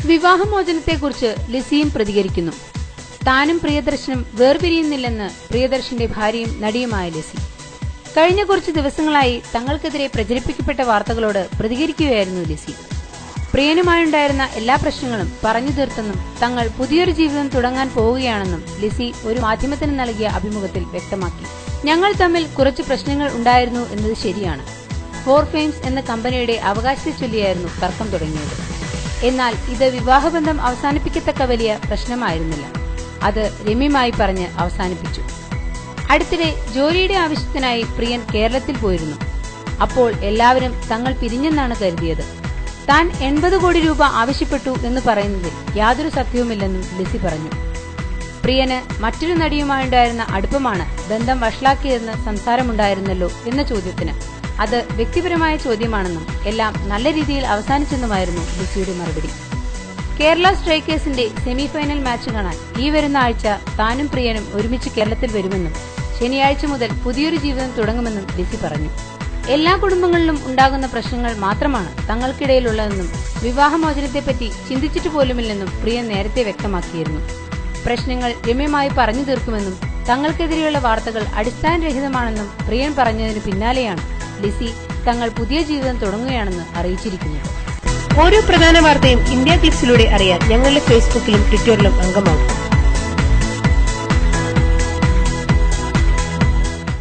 വിവാഹമോചനത്തെക്കുറിച്ച് ലിസിയും പ്രതികരിക്കുന്നു. താനും പ്രിയദർശനും വേർപിരിയുന്നില്ലെന്ന് പ്രിയദർശന്റെ ഭാര്യയും നടിയുമായ ലിസി. കഴിഞ്ഞ കുറച്ചു ദിവസങ്ങളായി തങ്ങൾക്കെതിരെ പ്രചരിപ്പിക്കപ്പെട്ട വാർത്തകളോട് പ്രതികരിക്കുകയായിരുന്നു ലിസി. പ്രിയനുമായുണ്ടായിരുന്ന എല്ലാ പ്രശ്നങ്ങളും പറഞ്ഞു തീർത്തെന്നും തങ്ങൾ പുതിയൊരു ജീവിതം തുടങ്ങാൻ പോവുകയാണെന്നും ലിസി ഒരു മാധ്യമത്തിന് നൽകിയ അഭിമുഖത്തിൽ വ്യക്തമാക്കി. ഞങ്ങൾ തമ്മിൽ കുറച്ച് പ്രശ്നങ്ങൾ ഉണ്ടായിരുന്നു എന്നത് ശരിയാണ്. ഫോർ ഫെയിംസ് എന്ന കമ്പനിയുടെ അവകാശത്തെ ചൊല്ലിയായിരുന്നു തർക്കം തുടങ്ങിയത്. എന്നാൽ ഇത് വിവാഹബന്ധം അവസാനിപ്പിക്കത്തക്ക വലിയ പ്രശ്നമായിരുന്നില്ല. അത് രമ്യമായി പറഞ്ഞ് അവസാനിപ്പിച്ചു. അടുത്തിടെ ജോലിയുടെ ആവശ്യത്തിനായി പ്രിയൻ കേരളത്തിൽ പോയിരുന്നു. അപ്പോൾ എല്ലാവരും തങ്ങൾ പിരിഞ്ഞെന്നാണ് കരുതിയത്. താൻ 80 കോടി രൂപ ആവശ്യപ്പെട്ടു എന്ന് പറയുന്നതിൽ യാതൊരു സത്യവുമില്ലെന്നും ലിസി പറഞ്ഞു. പ്രിയന് മറ്റൊരു നടിയുമായുണ്ടായിരുന്ന അടുപ്പമാണ് ബന്ധം വഷളാക്കിയതെന്ന് സംസാരമുണ്ടായിരുന്നല്ലോ എന്ന ചോദ്യത്തിന് അത് വ്യക്തിപരമായ ചോദ്യമാണെന്നും എല്ലാം നല്ല രീതിയിൽ അവസാനിച്ചെന്നുമായിരുന്നു ലിസിയുടെ മറുപടി. കേരള സ്ട്രൈക്കേഴ്സിന്റെ സെമിഫൈനൽ മാച്ച് കാണാൻ ഈ വരുന്ന ആഴ്ച താനും പ്രിയനും ഒരുമിച്ച് കേരളത്തിൽ വരുമെന്നും ശനിയാഴ്ച മുതൽ പുതിയൊരു ജീവിതം തുടങ്ങുമെന്നും ലിസി പറഞ്ഞു. എല്ലാ കുടുംബങ്ങളിലും ഉണ്ടാകുന്ന പ്രശ്നങ്ങൾ മാത്രമാണ് തങ്ങൾക്കിടയിലുള്ളതെന്നും വിവാഹമോചനത്തെപ്പറ്റി ചിന്തിച്ചിട്ട് പോലുമില്ലെന്നും പ്രിയൻ നേരത്തെ വ്യക്തമാക്കിയിരുന്നു. പ്രശ്നങ്ങൾ രമ്യമായി പറഞ്ഞു തീർക്കുമെന്നും തങ്ങൾക്കെതിരെയുള്ള വാർത്തകൾ അടിസ്ഥാനരഹിതമാണെന്നും പ്രിയൻ പറഞ്ഞതിന് പിന്നാലെയാണ് ലിസി തങ്ങൾ പുതിയ ജീവിതം തുടങ്ങുകയാണെന്ന് അറിയിച്ചിരിക്കുന്നത്. ഓരോ പ്രധാന വാർത്തയും ഇന്ത്യ ക്ലിക്സിലൂടെ അറിയാൻ ഞങ്ങളുടെ ഫേസ്ബുക്കിലും ട്വിറ്ററിലും അംഗമാകും.